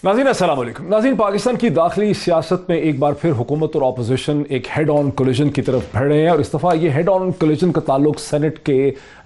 नाज़रीन अस्सलाम वालेकुम। नाज़रीन, पाकिस्तान की दाखिली सियासत में एक बार फिर हुकूमत और अपोजिशन एक हेड ऑन कोलिजन की तरफ बढ़ रहे हैं और इस दफ़ा ये हेड ऑन कोलिजन का ताल्लुक सेनेट के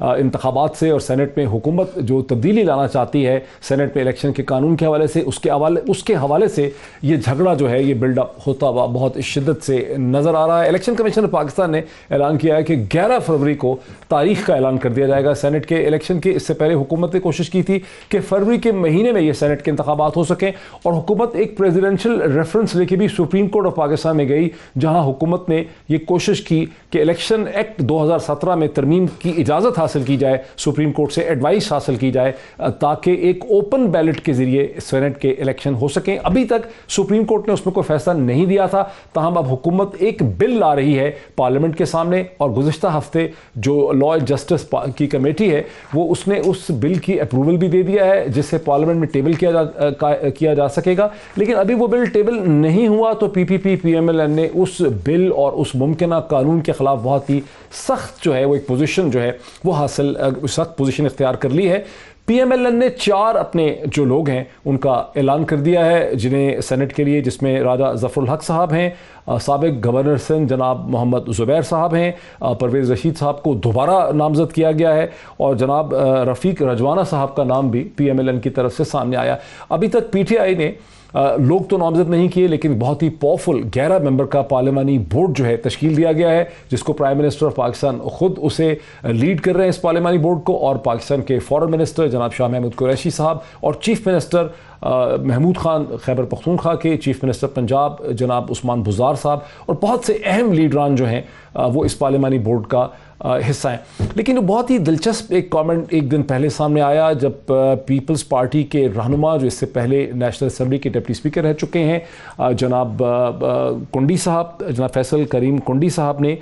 इंतखाबात से और सेनेट में हुकूमत जो तब्दीली लाना चाहती है सेनेट में इलेक्शन के कानून के हवाले से उसके हवाले से ये झगड़ा जो है ये बिल्डअप होता हुआ बहुत शिद्दत से नज़र आ रहा है। इलेक्शन कमीशन पाकिस्तान ने ऐलान किया है कि 11 फरवरी को तारीख का ऐलान कर दिया जाएगा सेनेट के इलेक्शन के। इससे पहले हुकूमत ने कोशिश की थी कि फरवरी के महीने में ये सेनेट के इंतखाबात हो सकें और हुकूमत एक प्रेसिडेंशियल रेफरेंस लेके भी सुप्रीम कोर्ट ऑफ पाकिस्तान में गई, जहां हुकूमत ने ये कोशिश की कि इलेक्शन एक्ट 2017 में तरमीम की इजाज़त हासिल की जाए, सुप्रीम कोर्ट से एडवाइस हासिल की जाए ताकि एक ओपन बैलेट के जरिए सेनेट के इलेक्शन हो सकें। अभी तक सुप्रीम कोर्ट ने उसमें कोई फैसला नहीं दिया था, ताहम अब हुकूमत एक बिल ला रही है पार्लियामेंट के सामने और गुज़िश्ता हफ्ते जो लॉ एंड जस्टिस की कमेटी है वो उसने उस बिल की अप्रूवल भी दे दिया है जिससे पार्लियामेंट में टेबल किया जा सकेगा। लेकिन अभी वो बिल टेबल नहीं हुआ तो पीपीपी पीएमएलएन ने उस बिल और उस मुमकिना कानून के खिलाफ बहुत ही सख्त जो है वो एक पोजीशन जो है वो सख्त पोजीशन इख्तियार कर ली है। पीएमएलएन ने 4 अपने जो लोग हैं उनका ऐलान कर दिया है जिन्हें सेनेट के लिए, जिसमें राजा ज़फ़रुल हक साहब हैं, साबिक़ गवर्नर सिंध जनाब मोहम्मद ज़ुबैर साहब हैं, परवेज़ रशीद साहब को दोबारा नामज़द किया गया है और जनाब रफ़ीक रजवाना साहब का नाम भी पीएमएलएन की तरफ से सामने आया। अभी तक पीटीआई ने लोग तो नामजद नहीं किए लेकिन बहुत ही पावरफुल 11 मेंबर का पार्लिमानी बोर्ड जो है तश्कील दिया गया है जिसको प्राइम मिनिस्टर ऑफ पाकिस्तान खुद उसे लीड कर रहे हैं इस पार्लिमानी बोर्ड को, और पाकिस्तान के फॉरेन मिनिस्टर जनाब शाह महमूद कुरैशी साहब और चीफ मिनिस्टर महमूद खान खैबर पख्तूनख्वा के, चीफ मिनिस्टर पंजाब जनाब उस्मान बुज़ार साहब और बहुत से अहम लीडरान जो हैं वो इस पार्लिमानी बोर्ड का हिस्सा हैं। लेकिन बहुत ही दिलचस्प एक कमेंट एक दिन पहले सामने आया जब पीपल्स पार्टी के रहनुमा जो इससे पहले नेशनल असम्बली के डिप्टी स्पीकर रह चुके हैं जनाब कुंडी साहब, जनाब फैसल करीम कुंडी साहब ने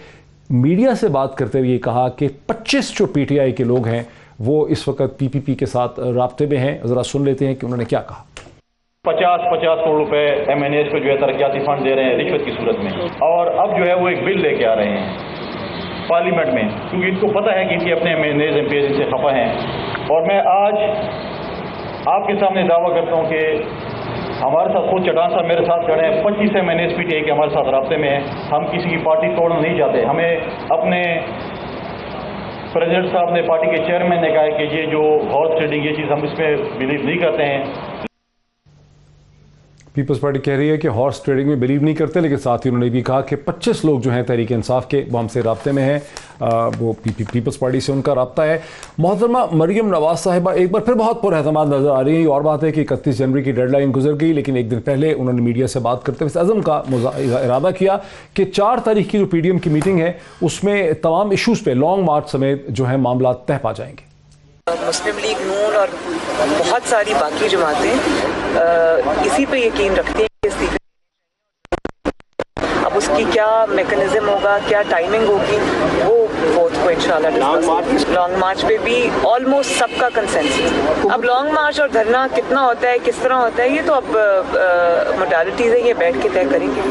मीडिया से बात करते हुए कहा कि 25 जो पीटीआई के लोग हैं वो इस वक्त पीपीपी के साथ राब्ते में हैं। ज़रा सुन लेते हैं कि उन्होंने क्या कहा। 50 करोड़ रुपए एमएनएस को जो है तरक्याती फंड दे रहे हैं रिश्वत की सूरत में, और अब जो है वो एक बिल लेके आ रहे हैं पार्लियामेंट में क्योंकि इनको पता है कि इनके अपने एमएनएस एमपीएस इनसे खफा हैं। और मैं आज आपके सामने दावा करता हूं कि हमारे साथ खुद चटान साहब मेरे साथ खड़े हैं, 25 एमएनएस पीटीआई के हमारे साथ राब्ते में हैं। हम किसी की पार्टी तोड़ना नहीं चाहते। हमें अपने प्रेसिडेंट साहब ने, पार्टी के चेयरमैन ने कहा कि ये जो हॉर्स ट्रेडिंग ये चीज़ हम इसमें बिलीव नहीं करते हैं। पीपल्स पार्टी कह रही है कि हॉर्स ट्रेडिंग में बिलीव नहीं करते, लेकिन साथ ही उन्होंने भी कहा कि 25 लोग जो हैं तहरीक इंसाफ के वो हमसे राब्ते में हैं, वो पीपल्स पार्टी से उनका राब्ता है। मोहतरमा मरियम नवाज साहिबा एक बार फिर बहुत पुरएतमाद नज़र आ रही है। और बात है कि 31 जनवरी की डेडलाइन गुजर गई लेकिन एक दिन पहले उन्होंने मीडिया से बात करते हुए इस अज़म का इरादा किया कि 4 तारीख की जो पीडीएम की मीटिंग है उसमें तमाम इशूज़ पे लॉन्ग मार्च समेत जो है मामला तय पा जाएंगे। मुस्लिम लीग नून और बहुत सारी बाकी जमातें इसी पे यकीन रखती हैं कि इस्तीफे, अब उसकी क्या मैकेनिज्म होगा, क्या टाइमिंग होगी, वो वोट को इंशाल्लाह लॉन्ग मार्च पे भी ऑलमोस्ट सबका कंसेंसस। अब लॉन्ग मार्च और धरना कितना होता है, किस तरह होता है, ये तो अब मोडालिटीज़ है, ये बैठ के तय करेंगे।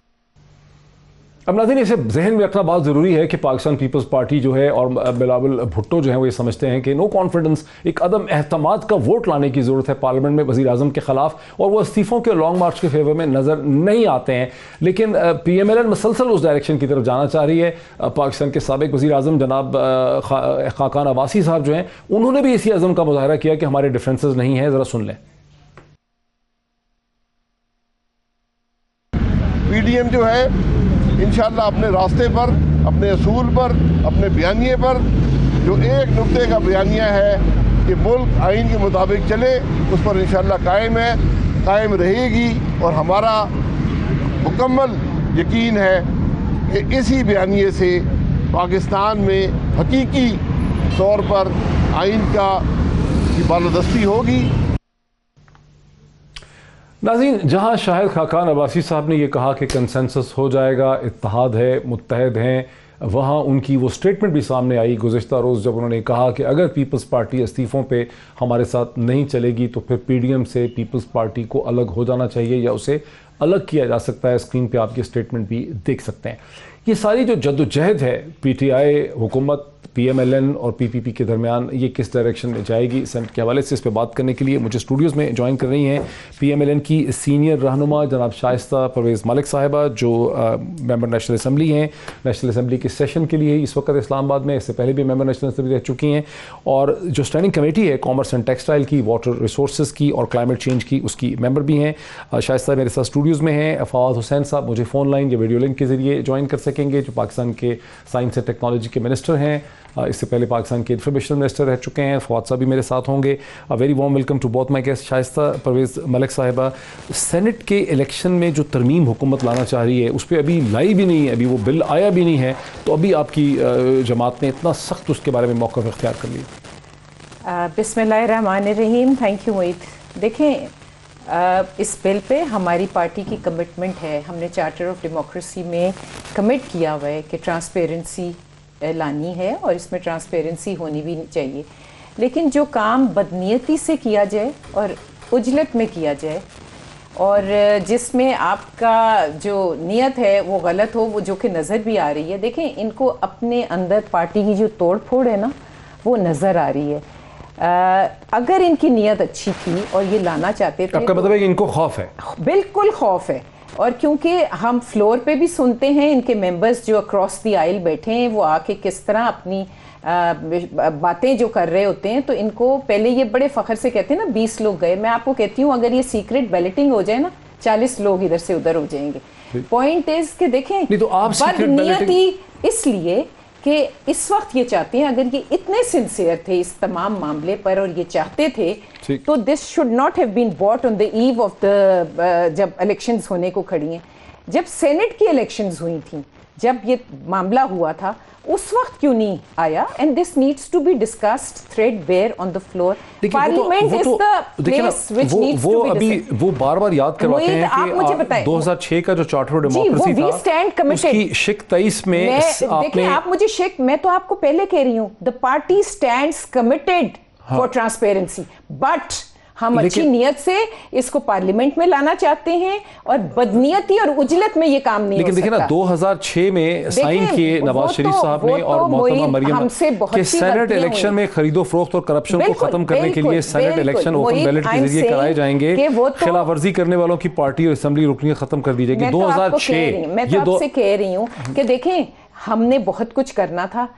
अब नाज़रीन इसे जहन में रखना बहुत ज़रूरी है कि पाकिस्तान पीपल्स पार्टी जो है और बिलावल भुट्टो जो है वो ये समझते हैं कि नो कॉन्फिडेंस, एक अदम एहतमाद का वोट लाने की ज़रूरत है पार्लियामेंट में वज़ीर आज़म के ख़िलाफ़, और वो इस्तीफ़ों के लॉन्ग मार्च के फेवर में नज़र नहीं आते हैं। लेकिन पीएमएलएन मसलसल उस डायरेक्शन की तरफ जाना चाह रही है। पाकिस्तान के साबिक़ वज़ीर आज़म जनाब खाकान अब्बासी साहब जो हैं उन्होंने भी इसी अज़म का मुज़ाहरा किया कि हमारे डिफरेंसेस नहीं हैं। ज़रा सुन लें। पीडीएम जो है इंशाअल्लाह अपने रास्ते पर, अपने असूल पर, अपने बयानिए पर, जो एक नुक्ते का बयानिया है कि मुल्क आइन के मुताबिक चले, उस पर इंशाअल्लाह कायम है, कायम रहेगी। और हमारा मुकम्मल यकीन है कि इसी बयानिए से पाकिस्तान में हकीकी तौर पर आइन की बालादस्ती होगी। नाज़रीन, जहां शाहिद खाकान अब्बासी साहब ने यह कहा कि कंसेंसस हो जाएगा, इत्तेहाद है, मुत्तहद हैं, वहाँ उनकी वो स्टेटमेंट भी सामने आई गुज़िश्ता रोज़ जब उन्होंने कहा कि अगर पीपल्स पार्टी इस्तीफ़ों पे हमारे साथ नहीं चलेगी तो फिर पीडीएम से पीपल्स पार्टी को अलग हो जाना चाहिए या उसे अलग किया जा सकता है। स्क्रीन पे आप ये स्टेटमेंट भी देख सकते हैं। ये सारी जो जद्दोजहद है पीटीआई हुकूमत, पीएमएलएन और पीपीपी के दरमियान, ये किस डायरेक्शन में जाएगी, सेनेट के हवाले से इस पर बात करने के लिए मुझे स्टूडियोज़ में ज्वाइन कर रही हैं पीएमएलएन की सीनियर रहनुमा जनाब शाइस्ता परवेज़ मलिक साहिबा, जो मेंबर नेशनल असम्बली हैं। नेशनल असम्बली के सेशन के लिए इस वक्त इस्लामाबाद में, इससे पहले भी मेंबर नेशनल असम्बली रह चुकी हैं, और जो स्टैंडिंग कमेटी है कॉमर्स एंड टेक्सटाइल की, वाटर रिसोर्स की और क्लाइमेट चेंज की, उसकी मेंबर भी हैं। शाइस्ता मेरे साथ स्टूडियोज़ में हैं। फवाद हुसैन साहब मुझे फ़ोन लाइन या वीडियो लिंक के ज़रिए ज्वाइन कर सकेंगे, जो पाकिस्तान के साइंस एंड टेक्नोलॉजी के मिनिस्टर हैं, इससे पहले पाकिस्तान के इंफॉर्मेशन मिनिस्टर रह चुके हैं। फवाद साहब भी मेरे साथ होंगे। Very warm welcome to both my guest. Shaista Parvez Malik साहिबा, सेनेट के इलेक्शन में जो तरमीम हुकूमत लाना चाह रही है उस पर अभी लाई भी नहीं है, अभी वो बिल आया भी नहीं है, तो अभी आपकी जमात ने इतना सख्त उसके बारे में मौक़िफ़ इख्तियार कर लिया। बिस्मिल्लाहिर्रहमानिर्रहीम। थैंक यू मोहित। देखें, इस बिल पे हमारी पार्टी की कमिटमेंट है, हमने चार्टर ऑफ डेमोक्रेसी में कमिट किया हुआ है कि ट्रांसपेरेंसी लानी है और इसमें ट्रांसपेरेंसी होनी भी चाहिए। लेकिन जो काम बदनीयती से किया जाए और उजलत में किया जाए और जिसमें आपका जो नीयत है वो गलत हो, वो जो कि नज़र भी आ रही है। देखें, इनको अपने अंदर पार्टी की जो तोड़ फोड़ है ना, वो नज़र आ रही है। अगर इनकी नीयत अच्छी थी और ये लाना चाहते थे, आपका मतलब है कि इनको खौफ है? बिल्कुल खौफ है। और क्योंकि हम फ्लोर पे भी सुनते हैं इनके मेंबर्स जो अक्रॉस द आइल बैठे हैं, वो आके किस तरह अपनी बातें जो कर रहे होते हैं, तो इनको पहले ये बड़े फ़ख्र से कहते हैं ना 20 लोग गए। मैं आपको कहती हूँ अगर ये सीक्रेट बैलेटिंग हो जाए ना, 40 लोग इधर से उधर हो जाएंगे। पॉइंट इज कि देखें, नहीं तो आप बदनीयती इसलिए कि इस वक्त ये चाहते हैं, अगर ये इतने सिंसियर थे इस तमाम मामले पर और ये चाहते थे, तो this should not have been bought on the eve of the, जब इलेक्शंस होने को खड़ी हैं। जब सेनेट की इलेक्शंस हुई थी, जब ये मामला हुआ था, उस वक्त क्यों नहीं आया? And this needs to be discussed threadbare on the floor. Parliament is the place which needs to be discussed. वो बार-बार याद करवाते हैं कि 2006 का जो चार्टर ऑफ डेमोक्रेसी था, उसकी शिक 23 में देखिए, आप मुझे शिक, मैं तो आपको पहले कह रही हूं, the party stands committed for transparency, but हम अच्छी नियत से इसको पार्लियामेंट में लाना चाहते हैं और बदनीयती और उजलत में ये काम नहीं हो सकता। लेकिन देखिए ना, 2006 में साइन किए नवाज शरीफ साहब ने और मोहतरमा मरियम कि सेनेट इलेक्शन में खरीदो फरोख्त और करप्शन को खत्म करने के लिए सेनेट इलेक्शन ओपन बैलेट के जरिए कराए जाएंगे, खिलाफ वर्जी करने वालों की पार्टी और असेंबली रुकनीत खत्म कर दी जाएगी। 2006 मैं तो आपसे कह रही हूँ कि देखें, हमने बहुत कुछ करना था।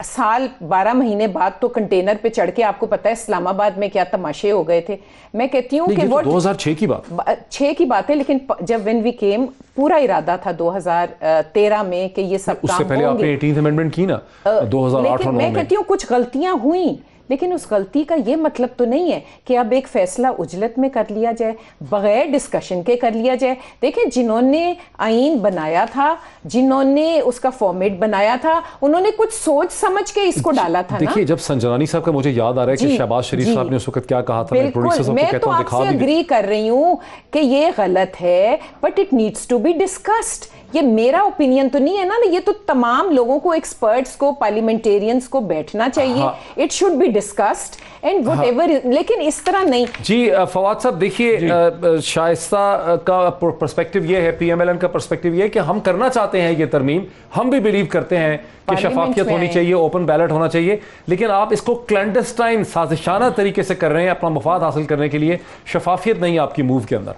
साल 12 महीने बाद तो कंटेनर पे चढ़ के, आपको पता है इस्लामाबाद में क्या तमाशे हो गए थे। मैं कहती हूँ कि वो 2006 की बात 6 की बात है, लेकिन जब व्हेन वी केम, पूरा इरादा था 2013 में कि ये सब काम उससे पहले आपने 18th अमेंडमेंट की ना 2008 और 9 में। मैं कहती हूँ कुछ गलतियां हुई, लेकिन उस गलती का ये मतलब तो नहीं है कि अब एक फैसला उजलत में कर लिया जाए, बगैर डिस्कशन के कर लिया जाए। देखिए, जिन्होंने आईन बनाया था, जिन्होंने उसका फॉर्मेट बनाया था, उन्होंने कुछ सोच समझ के इसको डाला था। देखिए, जब संजरानी साहब का मुझे याद आ रहा है कि शहबाज शरीफ साहब ने उस वक्त क्या कहा था, मैं प्रोड्यूसर साहब को कहता हूं, दिखा भी, एग्री कर रही हूं कि ये गलत है, but it needs to be discussed. ये मेरा ओपिनियन तो नहीं है ना, ये तो तमाम लोगों को, एक्सपर्ट्स को, पार्लियामेंटियंस को बैठना चाहिए। It should be discussed and whatever, लेकिन इस तरह नहीं। जी फवाद साहब, देखिए, शाइस्ता का पर्सपेक्टिव ये है, पीएमएलएन का पर्सपेक्टिव ये है कि हम करना चाहते हैं ये तरमीम, हम भी बिलीव करते हैं कि शफाफियत होनी चाहिए, ओपन बैलेट होना चाहिए, लेकिन आप इसको क्लैंडस्टाइन साजिशाना तरीके से कर रहे हैं अपना मफाद हासिल करने के लिए। शफाफियत नहीं आपकी मूव के अंदर।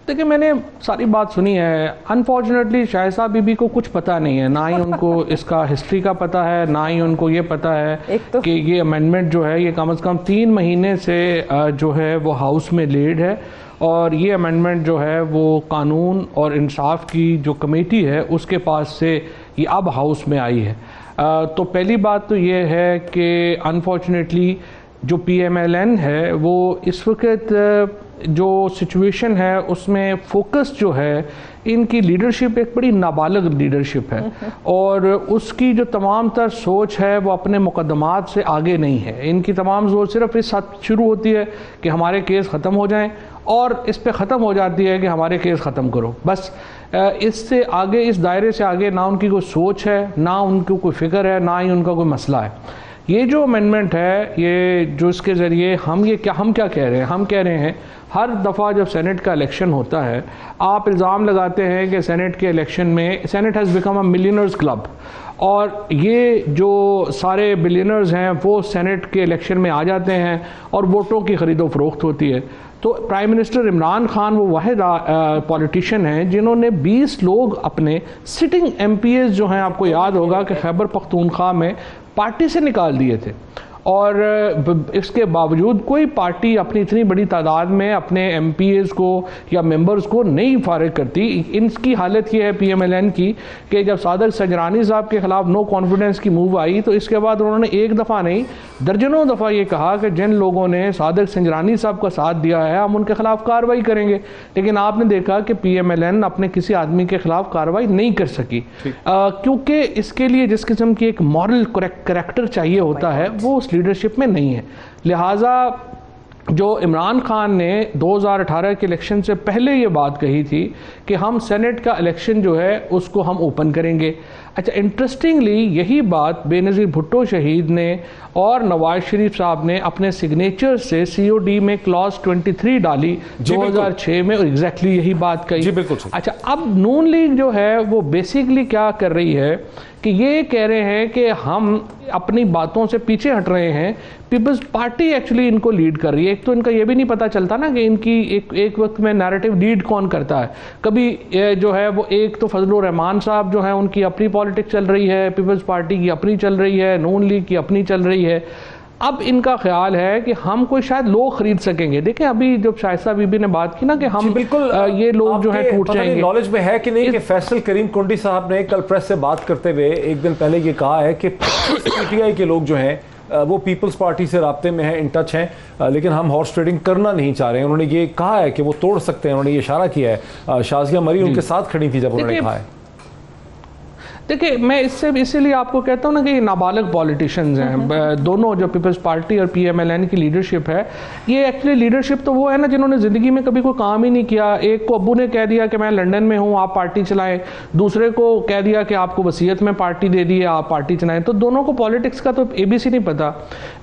देखिए, मैंने सारी बात सुनी है। अनफॉर्चुनेटली शाइस्ता बीबी को कुछ पता नहीं है, ना ही उनको इसका हिस्ट्री का पता है, ना ही उनको ये पता है कि ये अमेंडमेंट जो है ये कम से कम 3 महीने से जो है वो हाउस में लेड है, और ये अमेंडमेंट जो है वो कानून और इंसाफ की जो कमेटी है उसके पास से ये अब हाउस में आई है। तो पहली बात तो ये है कि अनफॉर्चुनेटली जो पीएमएलएन है वो इस वक्त जो सिचुएशन है उसमें फोकस जो है, इनकी लीडरशिप एक बड़ी नाबालिग लीडरशिप है, और उसकी जो तमाम तर सोच है वो अपने मुकदमात से आगे नहीं है। इनकी तमाम सोच सिर्फ इस साथ शुरू होती है कि हमारे केस ख़त्म हो जाएं, और इस पे ख़त्म हो जाती है कि हमारे केस ख़त्म करो। बस इससे आगे, इस दायरे से आगे ना उनकी कोई सोच है, ना उनको कोई फ़िक्र है, ना ही उनका कोई मसला है। ये जो अमेंडमेंट है, ये जो इसके ज़रिए हम क्या कह रहे हैं, हम कह रहे हैं हर दफ़ा जब सेनेट का इलेक्शन होता है आप इल्ज़ाम लगाते हैं कि सेनेट के इलेक्शन में senate has become a millionaires club, और ये जो सारे बिलियनर्स हैं वो सेनेट के इलेक्शन में आ जाते हैं और वोटों की ख़रीदो फरोख्त होती है। तो प्राइम मिनिस्टर इमरान खान वो वाहिद पॉलिटिशियन हैं जिन्होंने 20 लोग अपने सिटिंग MPs जो हैं, आपको याद होगा कि खैबर पख्तूनख्वा में पार्टी से निकाल दिए थे, और इसके बावजूद कोई पार्टी अपनी इतनी बड़ी तादाद में अपने MPs को या मेंबर्स को नहीं फारिग करती। इनकी हालत ये है PMLN की कि जब सादक संजरानी साहब के खिलाफ नो कॉन्फिडेंस की मूव आई तो इसके बाद उन्होंने एक दफ़ा नहीं दर्जनों दफ़ा ये कहा कि जिन लोगों ने सादक संजरानी साहब का साथ दिया है हम उनके खिलाफ कार्रवाई करेंगे, लेकिन आपने देखा कि PMLN अपने किसी आदमी के खिलाफ कार्रवाई नहीं कर सकी, क्योंकि इसके लिए जिस किस्म की एक मॉरल करैक्टर चाहिए होता है वो उस लीडरशिप में नहीं है। लिहाजा जो इमरान खान ने 2018 के इलेक्शन से पहले ये बात कही थी कि हम सेनेट का इलेक्शन जो है उसको हम ओपन करेंगे। अच्छा, इंटरेस्टिंगली यही बात बेनज़ीर भुट्टो शहीद ने और नवाज शरीफ साहब ने अपने सिग्नेचर से COD में क्लॉज 23 डाली 2006 में, और एग्जैक्टली यही बात कही। अच्छा, अब नून लीग जो है वो बेसिकली क्या कर रही है कि ये कह रहे हैं कि हम अपनी बातों से पीछे हट रहे हैं, पीपल्स पार्टी एक्चुअली इनको लीड कर रही है। एक तो इनका ये भी नहीं पता चलता ना कि इनकी एक वक्त में नैरेटिव लीड कौन करता है। कभी जो है वो एक तो फजलुर रहमान साहब जो है उनकी अपनी पॉलिटिक्स चल रही है, पीपल्स पार्टी की अपनी चल रही है, नून लीग की अपनी चल रही है। अब इनका ख्याल है कि हम कोई शायद लोग खरीद सकेंगे। देखें अभी जब शाइस्ता बीबी ने बात की ना कि हम बिल्कुल ये लोग जो है टूट जाएंगे। नॉलेज में है कि नहीं कि फैसल करीम कुंडी साहब ने कल प्रेस से बात करते हुए एक दिन पहले ये कहा है कि PTI के लोग जो हैं वो पीपल्स पार्टी से राब्ते में हैं, इन टच हैं, लेकिन हम हॉर्स ट्रेडिंग करना नहीं चाह रहे हैं। उन्होंने ये कहा है कि वो तोड़ सकते हैं, उन्होंने ये इशारा किया है। शाजिया मरी उनके साथ खड़ी थी जब उन्होंने कहा है। देखिए, मैं इसीलिए आपको कहता हूँ ना कि ये नाबालिग पॉलिटिशियंस हैं दोनों, जो पीपल्स पार्टी और PMLN की लीडरशिप है। ये एक्चुअली लीडरशिप तो वो है ना जिन्होंने ज़िंदगी में कभी कोई काम ही नहीं किया। एक को अब्बू ने कह दिया कि मैं लंदन में हूँ, आप पार्टी चलाएं, दूसरे को कह दिया कि आपको वसीयत में पार्टी दे दी है, आप पार्टी चलाएं। तो दोनों को पॉलिटिक्स का तो ABC नहीं पता।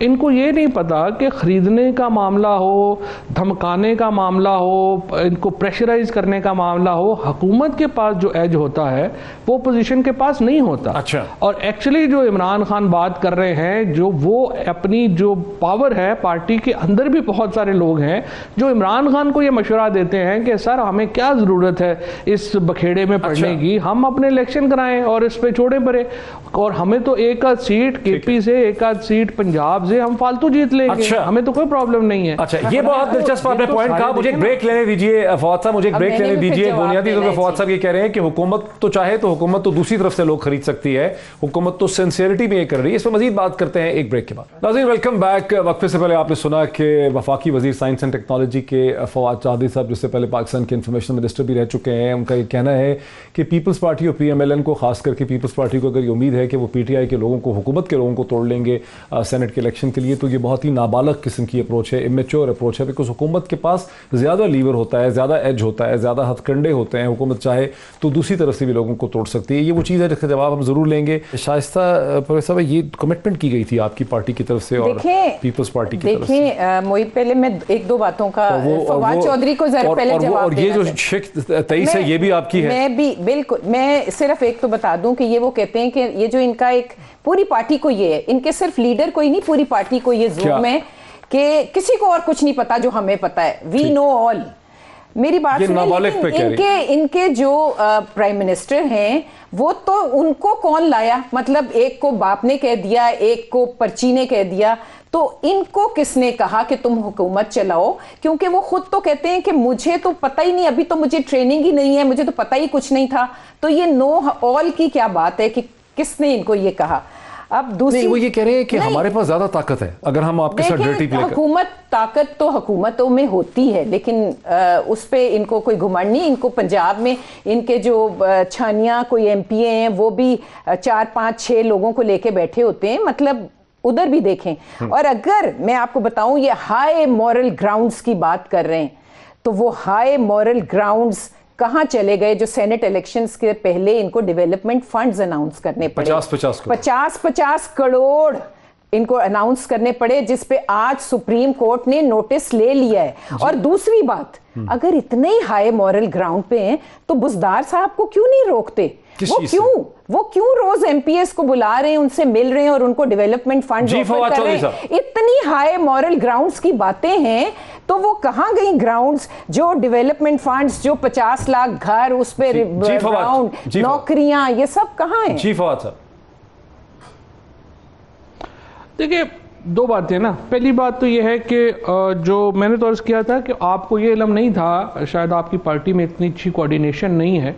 इनको ये नहीं पता कि ख़रीदने का मामला हो, धमकाने का मामला हो, इनको प्रेशराइज करने का मामला हो, हुकूमत के पास जो एज होता है वो अपोजिशन के पास नहीं होता। अच्छा, और एक्चुअली जो इमरान खान बात कर रहे हैं, जो वो अपनी जो पावर है पार्टी के अंदर भी बहुत सारे लोग हैं जो इमरान खान को ये मशवरा देते हैं कि सर हमें क्या जरूरत है इस बखेड़े में पड़ने की, हम अपने इलेक्शन कराएं और इस पे छोड़े पड़े, और हमें तो एक आध सीट KP से, एक आध सीट पंजाब से हम फालतू जीत लेंगे। अच्छा, हमें तो कोई प्रॉब्लम नहीं है। अच्छा, ये बहुत दिलचस्प आपने पॉइंट कहा। मुझे एक ब्रेक लेने दीजिए फवाद साहब, मुझे एक ब्रेक लेने दीजिए। बुनियादी तौर पर फवाद साहब ये कह रहे हैं कि हुकूमत तो चाहे तो हुकूमत तो दूसरी तरफ से लोग खरीद सकती है, हुकूमत तो सिंसियरिटी में ये कर रही है। इस पर मजीद बात करते हैं एक ब्रेक के बाद। नाज़रीन, वेलकम बैक। वक्फे से पहले आपने सुना कि वफाकी वजीर साइंस एंड टेक्नोलॉजी के फवाद चौधरी साहब, जिससे पहले पाकिस्तान के इंफॉर्मेशन मिनिस्टर भी रह चुके हैं, उनका ये कहना है कि पीपल्स पार्टी और PMLN को, खास करके पीपल्स पार्टी को अगर ये उम्मीद है कि वो PTI के लोगों को, हुकूमत के लोगों को तोड़ लेंगे सेनेट के इलेक्शन के लिए, तो ये बहुत ही नाबालग किस्म की अप्रोच है, इमेच्योर अप्रोच है। बिकॉज हुकूमत के पास ज़्यादा लीवर होता है, ज़्यादा एज होता है, ज़्यादा हथकंडे होते हैं। हुकूमत चाहे तो दूसरी तरफ से भी लोगों को तोड़ सकती है। ये वो चीज़ है जिसका जवाब हम ज़रूर लेंगे। शाइस्ता प्रोफेसर, ये कमिटमेंट की गई थी आपकी पार्टी की तरफ से और पीपल्स पार्टी की तरफ से। देखिए मोहित, पहले मैं एक दो बातों का फवाद चौधरी को जरा पहले जवाब और ये जो शेख 23 है ये भी आपकी है। मैं भी बिल्कुल, मैं सिर्फ एक तो बता दूं कि ये वो कहते हैं कि ये जो इनका एक पूरी पार्टी को ये है, इनके सिर्फ लीडर को ही नहीं पूरी पार्टी को ये ज़ूम है कि किसी को और कुछ नहीं पता जो हमें पता है, वी नो ऑल। मेरी बात सुनिए, इनके जो प्राइम मिनिस्टर हैं वो तो उनको कौन लाया, मतलब एक को बाप ने कह दिया, एक को पर्ची ने कह दिया, तो इनको किसने कहा कि तुम हुकूमत चलाओ? क्योंकि वो खुद तो कहते हैं कि मुझे तो पता ही नहीं, अभी तो मुझे ट्रेनिंग ही नहीं है, मुझे तो पता ही कुछ नहीं था। तो ये नो ऑल की क्या बात है कि किसने इनको ये कहा? अब दूसरी, वो ये कह रहे हैं कि हमारे पास ज्यादा ताकत है अगर हम आपके साथ डर्टी प्ले करें। हुकूमत, ताकत तो हुकूमतों में होती है, लेकिन उस पे इनको कोई घुमंड नहीं। इनको पंजाब में इनके जो छानिया कोई MP हैं वो भी 4, 5, 6 लोगों को लेके बैठे होते हैं, मतलब उधर भी देखें। और अगर मैं आपको बताऊं, ये हाई मॉरल ग्राउंड्स की बात कर रहे हैं, तो वो हाई मॉरल ग्राउंड्स कहां चले गए जो सेनेट इलेक्शंस के पहले इनको डेवलपमेंट फंड्स अनाउंस करने पड़े? 50-50 करोड़ इनको अनाउंस करने पड़े, जिस पे आज सुप्रीम कोर्ट ने नोटिस ले लिया है। और दूसरी बात, अगर इतने ही हाई मॉरल ग्राउंड पे हैं तो बुजदार साहब को क्यों नहीं रोकते? वो क्यों रोज एमपीएस को बुला रहे हैं, उनसे मिल रहे हैं और उनको डेवलपमेंट फंड ऑफर कर रहे हैं? इतनी हाई मॉरल ग्राउंड्स की बातें हैं तो वो कहां गई ग्राउंड्स? जो डेवलपमेंट फंड्स, जो 50 लाख घर, उस पे ग्राउंड, नौकरियां, ये सब कहां है? जी फवाद साहब, देखिए दो बातें ना। पहली बात तो यह है कि जो मैंने तो अर्ज किया था कि आपको ये इल्म नहीं था, शायद आपकी पार्टी में इतनी अच्छी कोऑर्डिनेशन नहीं है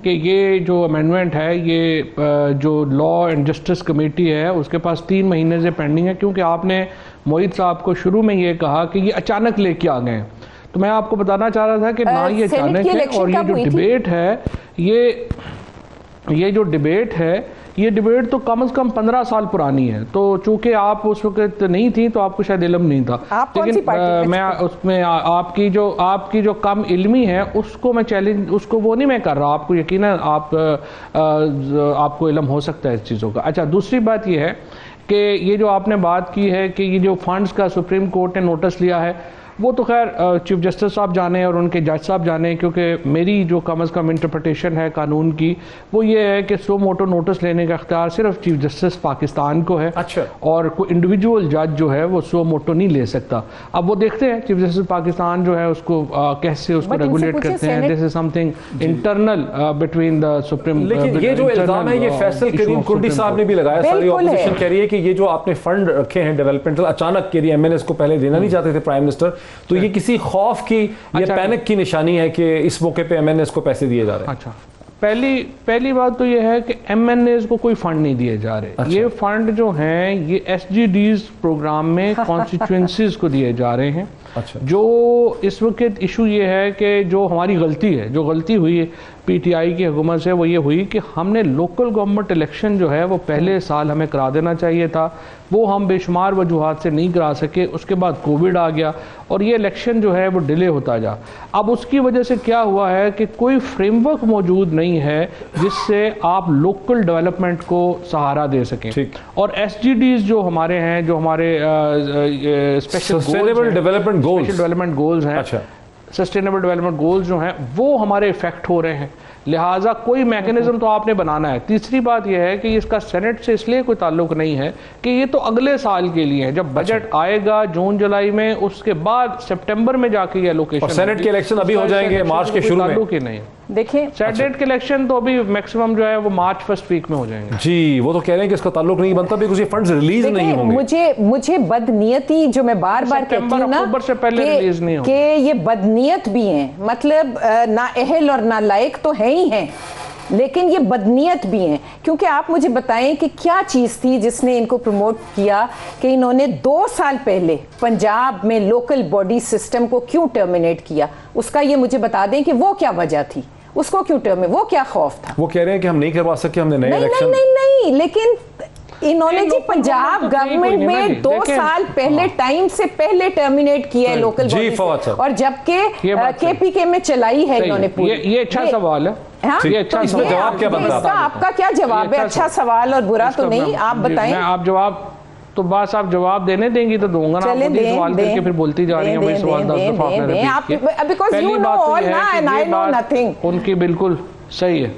कि ये जो अमेंडमेंट है, ये जो लॉ एंड जस्टिस कमेटी है उसके पास 3 महीने से पेंडिंग है, क्योंकि आपने मोहित साहब को शुरू में ये कहा कि ये अचानक लेके आ गए हैं। तो मैं आपको बताना चाह रहा था कि ना ये अचानक है, और ये जो डिबेट है, ये जो डिबेट है, ये डिबेट तो कम से कम 15 साल पुरानी है। तो चूंकि आप उस वक्त नहीं थी तो आपको शायद इल्म नहीं था, लेकिन मैं उसमें आपकी जो कम इल्मी है उसको मैं चैलेंज, उसको वो नहीं मैं कर रहा, आपको यकीनन आपको इल्म हो सकता है इस चीज़ों का। अच्छा, दूसरी बात ये है कि ये जो आपने बात की है कि ये जो फंड्स का सुप्रीम कोर्ट ने नोटिस लिया है, वो तो खैर चीफ जस्टिस साहब जाने और उनके जज साहब जाने, क्योंकि मेरी जो कम से कम इंटरप्रिटेशन है कानून की वो ये है कि सो मोटो नोटिस लेने का इख्तियार सिर्फ चीफ जस्टिस पाकिस्तान को है। अच्छा। और कोई इंडिविजुअल जज जो है वो सो मोटो नहीं ले सकता। अब वो देखते हैं चीफ जस्टिस पाकिस्तान जो है उसको कैसे उसको रेगुलेट करते हैं। This is something internal between the supreme. लेकिन ये जो इल्जाम है ये फैसल करीम कुंडी साहब ने भी लगाया, सारी ऑपोजिशन कह रही है कि ये जो आपने फंड रखे हैं डेवलपमेंटल, अचानक के लिए एमएनएस को पहले देना नहीं चाहते थे प्राइम मिनिस्टर, तो ये किसी खौफ की या पैनिक की निशानी है कि इस मौके पे एमएनएस को पैसे दिए जा रहे हैं? अच्छा, पहली बात तो ये है कि एमएनएस को कोई फंड नहीं दिए जा रहे। अच्छा। ये फंड जो हैं ये एसजीडीज प्रोग्राम में कॉन्स्टिट्यूएंसीज को दिए जा रहे हैं। अच्छा। जो इस वक्त इशू ये है कि जो हमारी गलती है, जो गलती हुई है पीटीआई की हुकूमत से, वो ये हुई कि हमने लोकल गवर्नमेंट इलेक्शन जो है वो पहले साल हमें करा देना चाहिए था, वो हम बेशुमार वजूहात से नहीं करा सके। उसके बाद कोविड आ गया और ये इलेक्शन जो है वो डिले होता जा। अब उसकी वजह से क्या हुआ है कि कोई फ्रेमवर्क मौजूद नहीं है जिससे आप लोकल डेवलपमेंट को सहारा दे सकें। और एसजीडीज जो हमारे हैं, जो हमारे सस्टेनेबल डेवलपमेंट गोल्स हैं, सस्टेनेबल डेवलपमेंट गोल्स जो हैं वो हमारे इफेक्ट हो रहे हैं, लिहाजा कोई मैकेनिज्म तो आपने बनाना है। तीसरी बात यह है कि इसका सेनेट से इसलिए कोई ताल्लुक नहीं है कि ये तो अगले साल के लिए है, जब बजट आएगा जून जुलाई में, उसके बाद सितंबर में जाके ये एलोकेशन। सेनेट के इलेक्शन अभी हो जाएंगे मार्च के शुरू में। देखिए सेनेट के इलेक्शन तो अभी मैक्सिमम जो है वो मार्च फर्स्ट वीक में हो जाएंगे। जी, वो तो कह रहे हैं कि इसका ताल्लुक नहीं बनता, बिकॉज़ ये फंड्स रिलीज नहीं होंगे। मुझे बदनीयती, जो मैं बार बार कहती हूं ना, अक्टूबर से पहले रिलीज नहीं होंगे, कि ये बदनीयत भी हैं, मतलब ना अहल और ना लायक तो है ही हैं, लेकिन ये बदनीयत भी हैं। क्योंकि आप मुझे बताएं कि क्या चीज़ थी जिसने इनको प्रमोट किया कि इन्होंने 2 साल पहले पंजाब में लोकल बॉडी सिस्टम को क्यों टर्मिनेट किया? उसका ये मुझे बता दें कि वो क्या वजह थी, उसको क्यों टर्मिनेट, वो क्या खौफ था? वो कह रहे हैं कि हम नहीं करवा सके, हमने नए इलेक्शन नहीं, लेकिन इन्होंने जी पंजाब गवर्नमेंट में 2 साल पहले, टाइम से पहले टर्मिनेट किया है लोकल बॉडी, और जबकि केपीके में चलाई है इन्होंने पूरी। ये अच्छा सवाल है। ये अच्छा जवाब क्या बनता है? आपका क्या जवाब है? अच्छा सवाल और बुरा तो नहीं, आप बताएं। आप जवाब तो बस आप जवाब देने देंगी तो दूंगा ना, आप सवाल करके फिर बोलती जा रही हैं, मैं सवाल 10 दफा पहली बात तो ये है कि उनकी बिल्कुल सही है।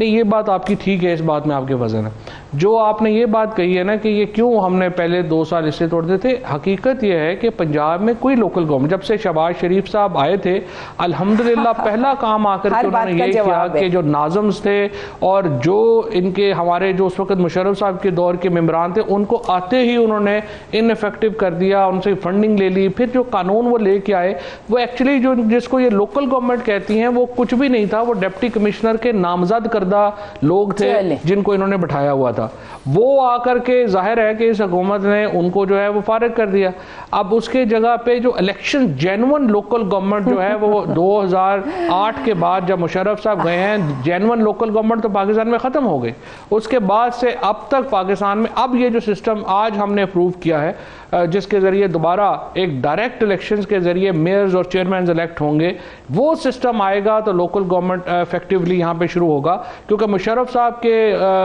नहीं, ये बात आपकी ठीक है, इस बात में आपके वजन है। जो आपने ये बात कही है ना कि ये क्यों हमने पहले 2 साल इससे तोड़ते थे, हकीकत ये है कि पंजाब में कोई लोकल गवर्नमेंट, जब से शहबाज शरीफ साहब आए थे अल्हम्दुलिल्लाह पहला काम आकर के उन्होंने ये किया कि जो नाज़म्स थे और जो इनके हमारे जो उस वक्त मुशर्रफ साहब के दौर के मेंबरान थे, उनको आते ही उन्होंने इनफेक्टिव कर दिया, उनसे फंडिंग ले ली। फिर जो कानून वो लेके आए वो एक्चुअली जो जिसको ये लोकल गवर्नमेंट कहती हैं वो कुछ भी नहीं था, वो डिप्टी कमिश्नर के नामजद करदा लोग थे जिनको इन्होंने बैठाया हुआ था। वो आकर के जाहिर है कि इस हुकूमत ने उनको जो है वो फारिग कर दिया। अब उसके जगह पे जो इलेक्शन जेन्युइन लोकल गवर्नमेंट जो है वो 2008 के बाद जब मुशर्रफ साहब गए हैं, जेन्युइन लोकल गवर्नमेंट तो पाकिस्तान में ख़त्म हो गई। उसके बाद से अब तक पाकिस्तान में अब ये जो सिस्टम आज हमने अप्रूव किया है जिसके ज़रिए दोबारा एक डायरेक्ट इलेक्शंस के ज़रिए मेयर्स और चेयरमैन इलेक्ट होंगे, वो सिस्टम आएगा तो लोकल गवर्नमेंट इफेक्टिवली यहाँ पे शुरू होगा। क्योंकि मुशर्रफ साहब के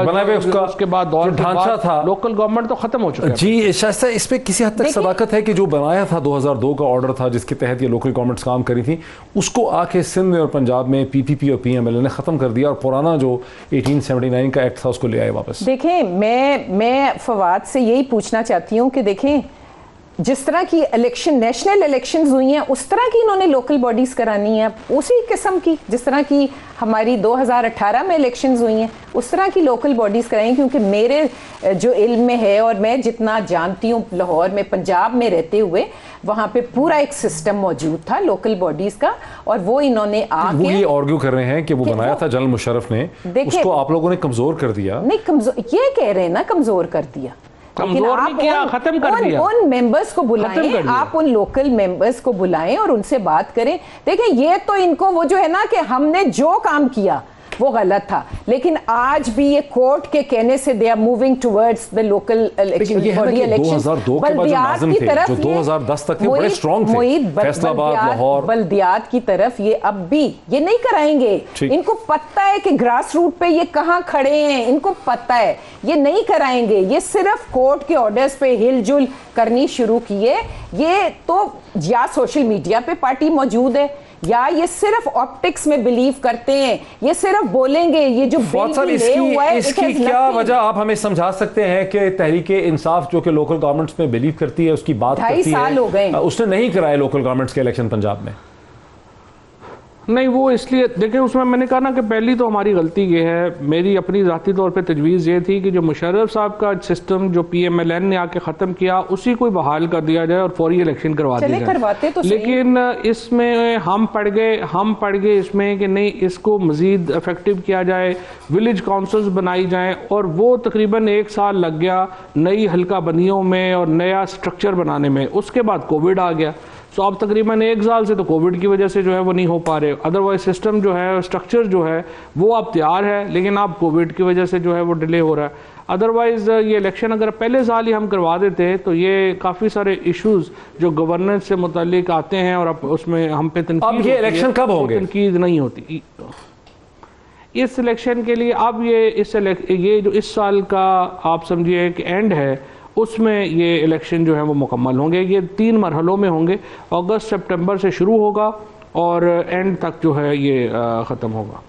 बनाए उसके बाद दौर ढांचा था, लोकल गवर्नमेंट तो खत्म हो चुका है। जी शायद इस पे किसी हद तक सदाकत है कि जो बनाया था 2002 का ऑर्डर था जिसके तहत ये लोकल गवर्नमेंट्स काम करी थी, उसको आके सिंध में और पंजाब में पीपीपी और पीएमएल ने खत्म कर दिया और पुराना जो 1879 का एक्ट था उसको ले आए वापस। देखें, मैं फवाद से यही पूछना चाहती हूँ कि देखें, जिस तरह की इलेक्शन, नेशनल इलेक्शंस हुई हैं, उस तरह की इन्होंने लोकल बॉडीज़ करानी है, उसी किस्म की जिस तरह की हमारी 2018 में इलेक्शंस हुई हैं, उस तरह की लोकल बॉडीज़ कराएं। क्योंकि मेरे जो इल्म में है और मैं जितना जानती हूँ, लाहौर में, पंजाब में रहते हुए, वहाँ पे पूरा एक सिस्टम मौजूद था लोकल बॉडीज़ का, और वो इन्होंने आके वो ये आर्ग्यू कर रहे हैं कि वो बनाया था जनरल मुशर्रफ ने, उसको आप लोगों ने कमज़ोर कर दिया। नहीं, कमज़ोर ये कह रहे हैं ना, कमज़ोर कर दिया, कमजोर नहीं किया, खत्म कर दिया। उन मेंबर्स को बुलाएं, आप उन लोकल मेंबर्स को बुलाएं और उनसे बात करें। देखिए, ये तो इनको वो जो है ना कि हमने जो काम किया वो गलत था, लेकिन आज भी ये कोर्ट के कहने से they are moving towards the local election, body election. 2002 के बाद जो नाज़िम थे, जो 2010 तक थे, बड़े स्ट्रांग थे, फैसलाबाद, लाहौर, बल्दियात की तरफ ये अब भी ये नहीं कराएंगे। इनको पता है कि ग्रास रूट पे ये कहाँ खड़े हैं, इनको पता है, ये नहीं कराएंगे। ये सिर्फ कोर्ट के ऑर्डर्स पे हिलजुल करनी शुरू किए। ये तो या सोशल मीडिया पे पार्टी मौजूद है, या ये सिर्फ ऑप्टिक्स में बिलीव करते हैं, ये सिर्फ बोलेंगे। ये जो इसकी क्या वजह आप हमें समझा सकते हैं कि तहरीके इंसाफ जो कि लोकल गवर्नमेंट्स में बिलीव करती है, उसकी बात करती है, 2.5 साल हो गए, उसने नहीं कराए लोकल गवर्नमेंट्स के इलेक्शन पंजाब में? नहीं, वो इसलिए देखें, उसमें मैंने कहा ना कि पहली तो हमारी गलती ये है, मेरी अपनी ज़ाती तौर पे तजवीज़ ये थी कि जो मुशर्रफ साहब का सिस्टम जो PMLN ने आके ख़त्म किया, उसी को बहाल कर दिया जाए और फौरी इलेक्शन करवा दिया जाए। करवाते तो लेकिन इसमें हम पड़ गए इसमें कि नहीं, इसको मज़ीद इफेक्टिव किया जाए, विलेज काउंसिल्स बनाई जाएँ, और वो तकरीबन 1 साल लग गया नई हल्का बंदियों में और नया स्ट्रक्चर बनाने में। उसके बाद कोविड आ गया, तो अब तकरीबन 1 साल से तो कोविड की वजह से जो है वो नहीं हो पा रहे। अदरवाइज सिस्टम जो है, स्ट्रक्चर जो है वो अब तैयार है, लेकिन अब कोविड की वजह से जो है वो डिले हो रहा है। अदरवाइज ये इलेक्शन अगर पहले साल ही हम करवा देते तो ये काफ़ी सारे इश्यूज जो गवर्नेंस से मुतालिक आते हैं और अब उसमें हम पे अब ये इलेक्शन कब होंगे? तनकीद नहीं होती इस इलेक्शन के लिए। अब ये जो इस साल का आप समझिए कि एंड है, उसमें ये इलेक्शन जो है वो मुकम्मल होंगे। ये 3 मरहलों में होंगे, अगस्त सितंबर से शुरू होगा और एंड तक जो है ये ख़त्म होगा।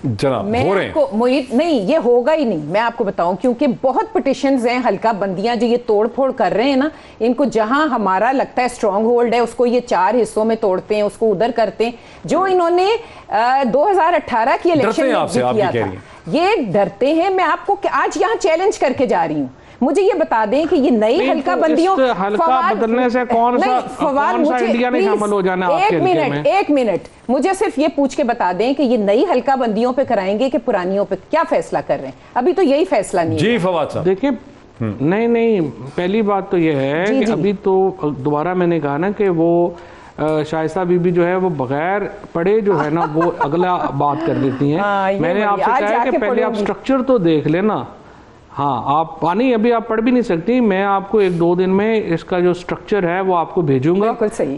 जनाब मैं आपको मोहित, नहीं ये होगा ही नहीं, मैं आपको बताऊं, क्योंकि बहुत पिटिशंस हैं, हल्का बंदियां जो ये तोड़ फोड़ कर रहे हैं ना, इनको जहां हमारा लगता है स्ट्रॉन्ग होल्ड है उसको ये 4 हिस्सों में तोड़ते हैं, उसको उधर करते हैं। जो इन्होंने 2018 की इलेक्शन में किया था, ये डरते हैं। मैं आपको आज यहाँ चैलेंज करके जा रही हूँ, मुझे ये बता दें कि ये नई हल्का बंदियों, हल्का बदलने से कौन सा इंडिया ने शामिल हो जाना? एक मिनट मुझे सिर्फ ये पूछ के बता दें कि ये नई हल्का बंदियों पे कराएंगे कि पुरानियों पे? क्या फैसला कर रहे हैं? अभी तो यही फैसला नहीं जी फवाद साहब। देखिए, नहीं, पहली बात तो ये है कि अभी तो दोबारा मैंने कहा ना कि वो शाइस्ता बीबी जो है वो बगैर पढ़े जो है ना वो अगला बात कर देती हैं। मैंने आपसे कहा है कि पहले आप स्ट्रक्चर तो देख लेना। हाँ, आप पानी अभी आप पढ़ भी नहीं सकती, मैं आपको 1-2 दिन में इसका जो स्ट्रक्चर है वो आपको भेजूंगा,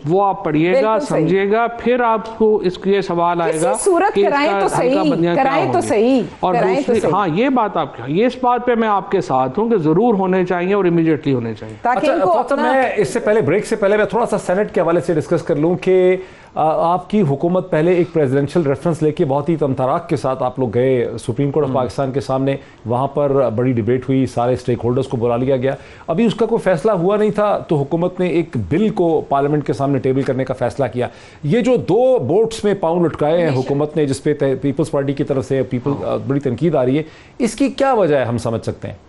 वो आप पढ़िएगा, समझिएगा, फिर आपको इसके सवाल आएगा कि कराएं तो सही। और दूसरी, हाँ ये बात आपकी, ये इस बात पे मैं आपके साथ हूँ कि जरूर होने चाहिए और इमीडिएटली होने चाहिए। अच्छा, मैं इससे पहले ब्रेक से पहले मैं थोड़ा सा सेनेट के हवाले से डिस्कस कर लूँ कि आपकी हुकूमत पहले एक प्रेसिडेंशियल रेफरेंस लेके बहुत ही तमतराक के साथ आप लोग गए सुप्रीम कोर्ट ऑफ पाकिस्तान के सामने, वहाँ पर बड़ी डिबेट हुई, सारे स्टेक होल्डर्स को बुला लिया गया, अभी उसका कोई फैसला हुआ नहीं था, तो हुकूमत ने एक बिल को पार्लियामेंट के सामने टेबल करने का फैसला किया। ये जो 2 बोट्स में पाँव लटकाए हैं हुकूमत ने, जिसपे पीपल्स पार्टी की तरफ से बड़ी तनकीद आ रही है, इसकी क्या वजह है, हम समझ सकते हैं?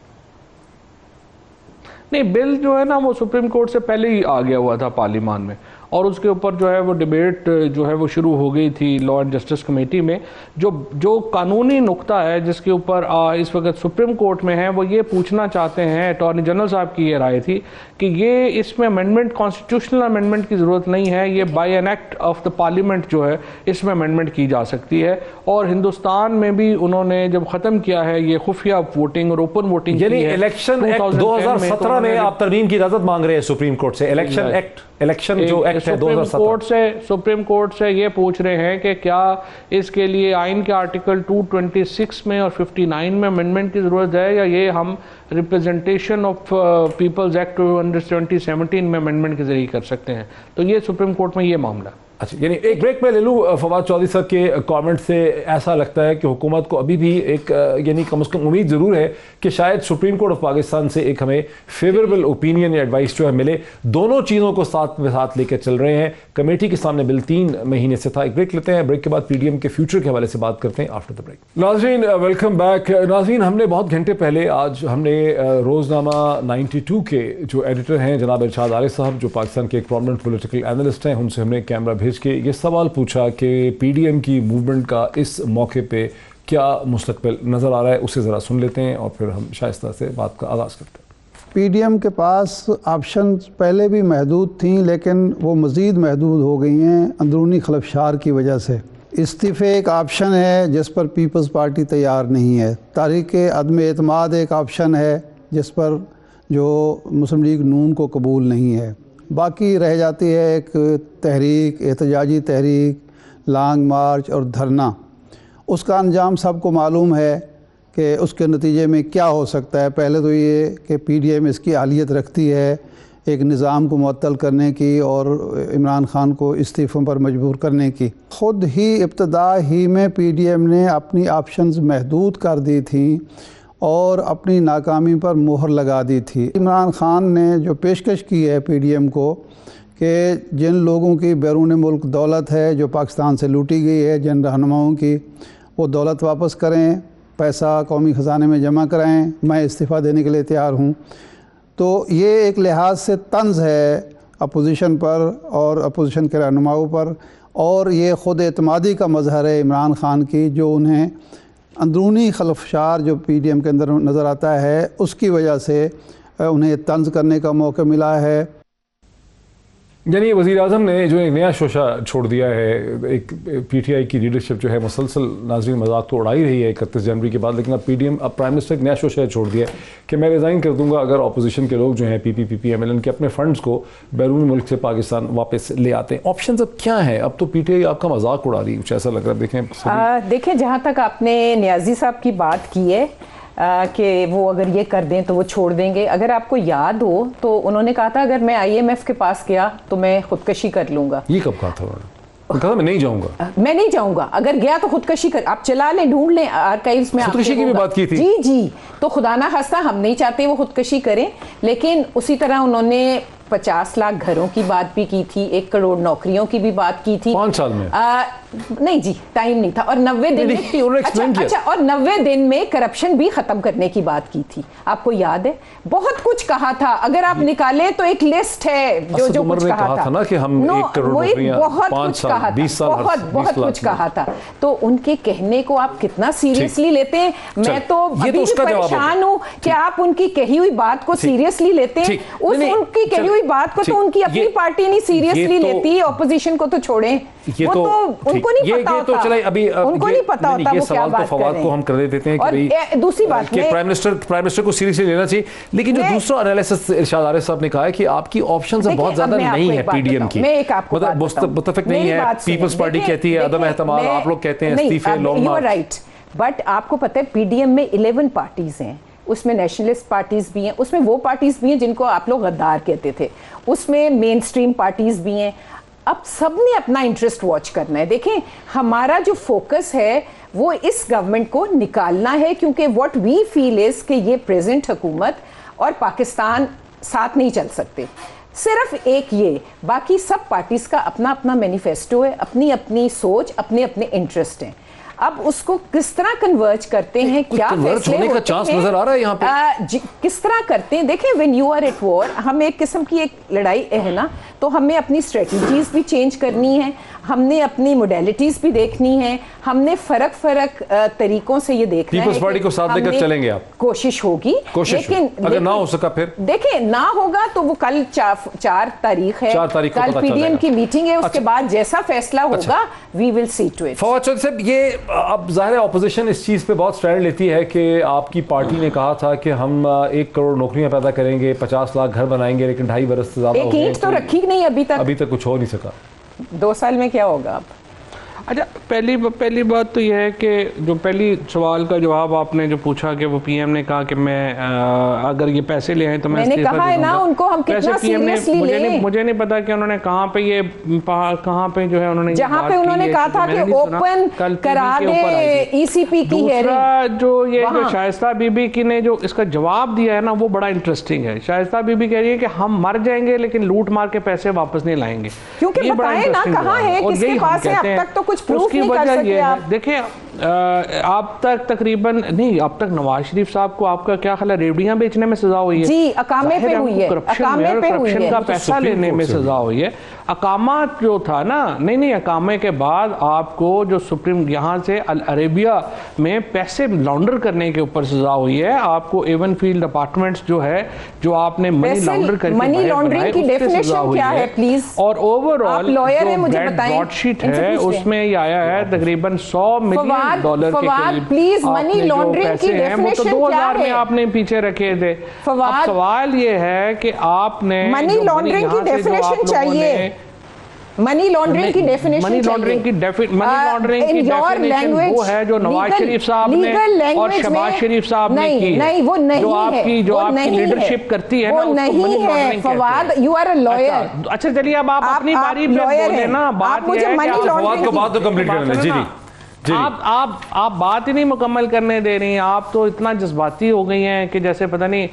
नहीं, बिल जो है ना वो सुप्रीम कोर्ट से पहले ही आ गया हुआ था पार्लियामान में, और उसके ऊपर जो है वो डिबेट जो है वो शुरू हो गई थी लॉ एंड जस्टिस कमेटी में। जो कानूनी नुक्ता है जिसके ऊपर इस वक्त सुप्रीम कोर्ट में है, वो ये पूछना चाहते हैं, अटॉर्नी जनरल साहब की ये राय थी कि ये इसमें अमेंडमेंट, कॉन्स्टिट्यूशनल अमेंडमेंट की ज़रूरत नहीं है, ये by an act of the parliament जो है इसमें अमेंडमेंट की जा सकती है। और हिंदुस्तान में भी उन्होंने जब ख़त्म किया है ये खुफिया वोटिंग और ओपन वोटिंग, यानी इलेक्शन एक्ट 2017 में आप तरमीम की इजाज़त मांग रहे हैं सुप्रीम कोर्ट से। इलेक्शन एक्ट, इलेक्शन जो एक्ट है 2017 सुप्रीम कोर्ट से ये पूछ रहे हैं कि क्या इसके लिए आइन के आर्टिकल 226 में और 59 में अमेंडमेंट की ज़रूरत है, या ये हम रिप्रेजेंटेशन ऑफ पीपल्स एक्ट 2017 में अमेंडमेंट के जरिए कर सकते हैं। तो ये सुप्रीम कोर्ट में ये मामला। अच्छा, यानी एक ब्रेक में ले लूँ। फवाद चौधरी साहब के कमेंट से ऐसा लगता है कि हुकूमत को अभी भी एक यानी कम से कम उम्मीद ज़रूर है कि शायद सुप्रीम कोर्ट ऑफ पाकिस्तान से एक हमें फेवरेबल ओपिनियन या एडवाइस जो है मिले। दोनों चीज़ों को साथ में साथ लेकर चल रहे हैं। कमेटी के सामने बिल 3 महीने से था। एक ब्रेक लेते हैं, ब्रेक के बाद पीडीएम के फ्यूचर के हवाले से बात करते हैं आफ्टर द ब्रेक। नाज़रीन, वेलकम बैक। नाज़रीन, हमने बहुत घंटे पहले आज हमने रोज़नामा 92 के जो एडिटर हैं जनाब इरशाद आरिफ साहब, जो पाकिस्तान के एक प्रोमिनेंट पॉलिटिकल एनालिस्ट हैं, उनसे हमने कैमरा भेज के ये सवाल पूछा कि पीडीएम की मूवमेंट का इस मौके पे क्या मुस्तकबिल नज़र आ रहा है। उसे ज़रा सुन लेते हैं और फिर हम शाइस्ता से बात का आगाज़ करते हैं। पीडीएम के पास ऑप्शन पहले भी महदूद थी, लेकिन वो मज़ीद महदूद हो गई हैं अंदरूनी खलफशार की वजह से। इस्तीफ़े एक ऑप्शन है जिस पर पीपल्स पार्टी तैयार नहीं है। तारीख़ अदम एतमाद एक ऑप्शन है जिस पर जो मुस्लिम लीग नून को कबूल नहीं है। बाकी रह जाती है एक तहरीक, एहतजाजी तहरीक, लॉन्ग मार्च और धरना। उसका अंजाम सबको मालूम है कि उसके नतीजे में क्या हो सकता है। पहले तो ये कि पीडीएम इसकी अहलियत रखती है एक निज़ाम को मुअत्तल करने की और इमरान खान को इस्तीफ़ों पर मजबूर करने की। ख़ुद ही इब्तदा ही में पीडीएम ने अपनी ऑप्शंस महदूद कर दी थी और अपनी नाकामी पर मोहर लगा दी थी। इमरान खान ने जो पेशकश की है पीडीएम को कि जिन लोगों की बैरून मुल्क दौलत है जो पाकिस्तान से लूटी गई है, जिन रहनुमाओं की, वो दौलत वापस करें, पैसा कौमी ख़जाने में जमा कराएं, मैं इस्तीफ़ा देने के लिए तैयार हूँ। तो ये एक लिहाज से तंज़ है अपोजिशन पर और अपोजिशन के रहनुमाओं पर, और ये ख़ुद एतमादी का मज़हर है इमरान खान की, जो उन्हें अंदरूनी खलफशार जो पीडीएम के अंदर नज़र आता है उसकी वजह से उन्हें तंज़ करने का मौका मिला है। यानी वज़ीर आज़म ने जो एक नया शोशा छोड़ दिया है, एक पीटीआई की लीडरशिप जो है मुसलसल नाज़रीन मजाक तो उड़ाई रही है 31 जनवरी के बाद, लेकिन अब पीडीएम, अब प्राइम मिनिस्टर एक नया शोशा छोड़ दिया है कि मैं रिज़ाइन कर दूंगा अगर अपोजिशन के लोग जो हैं पीपीएमएलएन के अपने फंड्स को बैरून मुल्क से पाकिस्तान वापस ले आते हैं। ऑप्शन अब क्या है? अब तो पीटीआई आपका मजाक उड़ा रही है, कुछ ऐसा लग रहा है। देखें, जहाँ तक आपने नियाजी साहब की बात की है कि वो अगर ये कर दें तो वो छोड़ देंगे, अगर आपको याद हो तो उन्होंने कहा था अगर मैं आईएमएफ के पास गया तो मैं खुदकशी कर लूँगा। ये कब कहा था उन्होंने? कहा मैं नहीं जाऊँगा, मैं नहीं जाऊँगा, अगर गया तो खुदकशी कर। आप चला लें, ढूंढ लें आर्काइव्स में, खुदकशी की भी बात की थी। जी। तो खुदा ना खास्ता हम नहीं चाहते वो खुदकशी करें, लेकिन उसी तरह उन्होंने 50 लाख घरों की बात भी की थी, 1 करोड़ नौकरियों की भी बात की थी 5 साल में। नहीं जी, टाइम नहीं था। और 90 दिन में और 90 दिन में करप्शन भी खत्म करने की बात की थी, आपको याद है? बहुत कुछ कहा था, अगर आप निकाले तो एक लिस्ट है जो कुछ कहा था ना कि हम 1 करोड़ बहुत कुछ कहा था, बहुत कुछ कहा था। तो उनके कहने को आप कितना सीरियसली लेते हैं? मैं तो अभी भी परेशान हूँ कि आप उनकी कही हुई बात को सीरियसली लेते हैं। उनकी कही हुई बात को तो उनकी अपनी पार्टी नहीं सीरियसली लेती, ऑपोजिशन को तो छोड़ें, वो तो उनको नहीं पता होता। तो चले अभी उनको नहीं पता होता वो क्या बात कर रहे हैं। को हम कर देते हैं कि भाई दूसरी बात कि प्राइम मिनिस्टर को सीरियसली लेना चाहिए, लेकिन जो दूसरा एनालिसिस इरशाद आरिफ साहब ने कहा है कि आपकी ऑप्शंस बहुत ज्यादा नहीं है पीडीएम की, मतलब मुत्तफिक नहीं है। पीपल्स पार्टी कहती है अदम एहतमाल, आप लोग कहते हैं इस्तीफे, लॉन्ग मार्च। राइट, बट आपको पता है पीडीएम में 11 पार्टीज हैं, उसमें नेशनलिस्ट पार्टीज भी हैं, उसमें वो पार्टीज भी हैं जिनको आप लोग गद्दार कहते थे, उसमें मेन स्ट्रीम पार्टीज भी हैं। अब सब ने अपना इंटरेस्ट वॉच करना है। देखें, हमारा जो फोकस है वो इस गवर्नमेंट को निकालना है, क्योंकि व्हाट वी फील इज कि ये प्रेजेंट हुकूमत और पाकिस्तान साथ नहीं चल सकते। सिर्फ एक ये, बाकी सब पार्टीज का अपना अपना मैनिफेस्टो है, अपनी अपनी सोच, अपने अपने इंटरेस्ट हैं। अब उसको किस तरह कन्वर्ज करते हैं, क्या फैसले होने का चांस नजर आ रहा है यहाँ पे? किस तरह करते हैं? देखें, when you are at war, हम एक किस्म की एक लड़ाई है ना, तो हमें अपनी स्ट्रेटजीज भी चेंज करनी है, हमने अपनी मोडेलिटीज भी देखनी है, हमने फर्क तरीकों से ये देखना है। पीपल्स पार्टी को साथ लेकर चलेंगे आप? कोशिश होगी, लेकिन अगर ना हो सका फिर देखिए, ना होगा तो वो कल 4 तारीख है, कल पीडीएम की मीटिंग है, उसके बाद जैसा फैसला होगा we will see to it. Fawad Chaudhry साहब, ये अब जाहिर है ऑपोजिशन इस चीज पे बहुत स्टैंड लेती है कि आपकी पार्टी ने कहा था कि हम 1 करोड़ नौकरियां पैदा करेंगे, 50 लाख घर बनाएंगे, लेकिन 2.5 बरस से ज्यादा एक ईंट तो रखी नहीं अभी तक कुछ हो नहीं सका। 2 साल में क्या होगा अब? अच्छा, पहली बात तो यह है कि जो पहली सवाल का जवाब आपने जो पूछा कि वो पीएम ने कहा कि मैं अगर ये पैसे ले आए तो मैं मैंने कहा है ना उनको, हम कितना सीरियसली लें। मुझे नहीं पता कि उन्होंने कहाँ पे जो है उन्होंने जहाँ पे उन्होंने कहा था कि ओपन करा दे ईसीपी की हेयरिंग। जो ये जो शाइस्ता बीबी की ने जो इसका जवाब दिया है ना, वो बड़ा इंटरेस्टिंग है। शाइस्ता बीबी कह रही है कि हम मर जाएंगे लेकिन लूट मार के पैसे वापस नहीं लाएंगे, क्योंकि बताएं ना कहाँ है, किसके पास है, अब तक तो कुछ प्रूफ नहीं कर सके आप। देखिए, आप तक तकरीबन नहीं, अब तक नवाज शरीफ साहब को आपका क्या ख्याल है, रेवड़ियां बेचने में सजा हुई है जी, अकामे पे हुई है, करप्शन का पैसा लेने में सजा हुई है। अकामा जो था ना, नहीं अकामे के बाद आपको जो सुप्रीम यहाँ से अल अरेबिया में पैसे लॉन्डर करने के ऊपर सजा हुई है। आपको एवन फील्ड अपार्टमेंट्स जो है, जो आपने मनी लॉन्डर करके मनी लॉन्ड्रिंग की डेफिनेशन क्या है प्लीज? और ओवरऑल लॉयर है, मुझे बताएं, ब्रॉडशीट है, उसमें ये आया है तकरीबन $100 मिलियन के करीब प्लीज मनी लॉन्ड्रिंग की डेफिनेशन क्या है? 2000 में आपने पीछे रखे थे। अब सवाल ये है कि आपने मनी लॉन्ड्रिंग की डेफिनेशन चाहिए, मनी लॉन्ड्रिंग की डेफिनेशन, मनी लॉन्ड्रिंग की डेफिनेशन वो है जो नवाज शरीफ साहब ने और शहबाज शरीफ साहब ने की, नहीं वो नहीं है, जो आपकी लीडरशिप करती है ना, वो नहीं है। Fawad, you are a lawyer. अच्छा चलिए, अब आप अपनी बारी पे बोले ना, बात मुझे मनी लॉन्ड्रिंग को बात तो कंप्लीट करना है। जी जी, आप बात ही नहीं मुकम्मल करने दे रही हैं। आप तो इतना जज्बाती हो गई हैं कि जैसे पता नहीं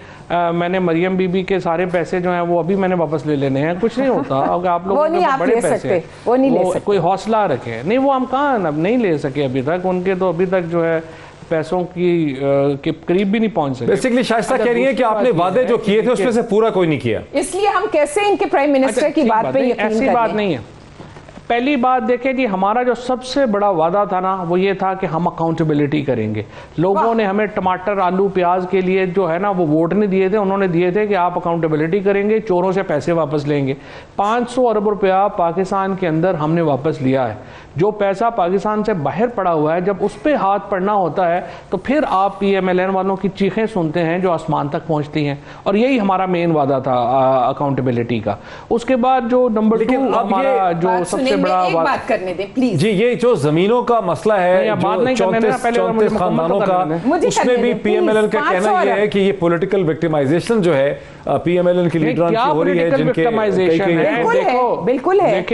मैंने मरियम बीबी के सारे पैसे जो हैं वो अभी मैंने वापस ले लेने हैं। कुछ नहीं होता, अगर आप लोग बड़े पैसे वो नहीं ले सकते, कोई हौसला रखें। नहीं, वो हम कहाँ अब नहीं ले सके अभी तक, उनके तो अभी तक जो है पैसों के करीब भी नहीं पहुंच सके। बेसिकली शाइस्ता कह रही है कि आपने वादे जो किए थे उसमें से पूरा कोई नहीं किया, इसलिए हम कैसे इनके प्राइम मिनिस्टर की बात पे यकीन करें? ऐसी बात नहीं है। पहली बात देखें जी, हमारा जो सबसे बड़ा वादा था ना, वो ये था कि हम अकाउंटेबिलिटी करेंगे। लोगों ने हमें टमाटर, आलू, प्याज के लिए जो है ना वो वोट नहीं दिए थे, उन्होंने दिए थे कि आप अकाउंटेबिलिटी करेंगे, चोरों से पैसे वापस लेंगे। 500 अरब रुपया पाकिस्तान के अंदर हमने वापस लिया है। जो पैसा पाकिस्तान से बाहर पड़ा हुआ है, जब उस पर हाथ पड़ना होता है तो फिर आप PMLN वालों की चीखें सुनते हैं जो आसमान तक पहुंचती हैं। और यही हमारा मेन वादा था अकाउंटेबिलिटी का। उसके बाद जो नंबर 2 हमारा जो सबसे बड़ा बात करने दें प्लीज जी, ये जो जमीनों का मसला है, बात नहीं करने देना, पहले 34 खानदानों का, उसमें भी PMLN का कहना यह है कि ये पॉलिटिकल विक्टिमाइजेशन जो है PMLN की लीडरान की हो रही है, जिनके बिल्कुल है।